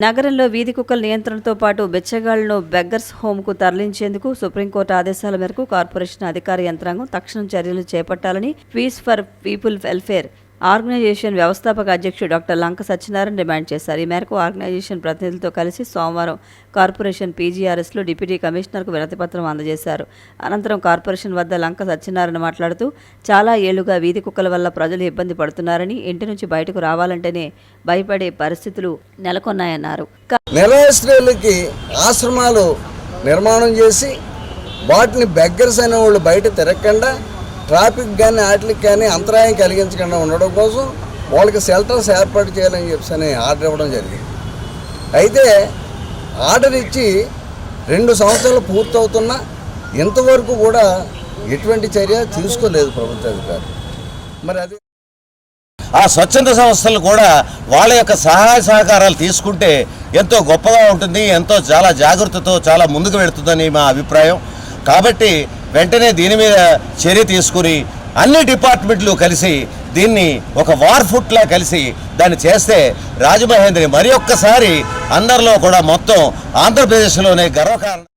నగరంలో వీధి కుక్కల నియంత్రణతో పాటు బిచ్చగాళ్లను బెగ్గర్స్ హోమ్కు తరలించేందుకు సుప్రీంకోర్టు ఆదేశాల మేరకు కార్పొరేషన్ అధికార యంత్రాంగం తక్షణం చర్యలు చేపట్టాలని peace for people welfare organisation వ్యవస్థాపక అధ్యక్షుడు డాక్టర్ లంక సత్యనారాయణ డిమాండ్ చేశారు. ఈ మేరకు ఆర్గనైజేషన్ ప్రతినిధులతో కలిసి సోమవారం కార్పొరేషన్ పీజీఆర్ఎస్లో డిప్యూటీ కమిషనర్కు వినతిపత్రం అందజేశారు. అనంతరం కార్పొరేషన్ వద్ద లంక సత్యనారాయణ మాట్లాడుతూ చాలా ఏళ్లుగా వీధి కుక్కల వల్ల ప్రజలు ఇబ్బంది పడుతున్నారని, ఇంటి నుంచి బయటకు రావాలంటేనే భయపడే పరిస్థితులు నెలకొన్నాయన్నారు. నిరాశ్రయులకి ఆశ్రమాలు నిర్మాణం చేసి వాటిని బెగ్గర్స్ అనే వాళ్ళు బయట తిరగకుండా ట్రాఫిక్ కానీ వాటికి కానీ అంతరాయం కలిగించకుండా ఉండడం కోసం వాళ్ళకి షెల్టర్స్ ఏర్పాటు చేయాలని చెప్పి ఆర్డర్ ఇవ్వడం జరిగింది. అయితే ఆర్డర్ ఇచ్చి 2 సంవత్సరాలు పూర్తవుతున్నా ఇంతవరకు కూడా ఎటువంటి చర్య తీసుకోలేదు ప్రభుత్వ అధికారులు. మరి అది ఆ స్వచ్ఛంద సంస్థలు కూడా వాళ్ళ యొక్క సహాయ సహకారాలు తీసుకుంటే ఎంతో గొప్పగా ఉంటుంది, ఎంతో చాలా జాగ్రత్తతో చాలా ముందుకు వెళుతుందని మా అభిప్రాయం. కాబట్టి వెంటనే దీని మీద చర్య తీసుకుని అన్ని డిపార్ట్మెంట్లు కలిసి దీన్ని ఒక వార్ ఫుట్లా కలిసి దాన్ని చేస్తే రాజమహేంద్రి మరి ఒక్కసారి అందరిలో కూడా మొత్తం ఆంధ్రప్రదేశ్లోనే గర్వకారణం.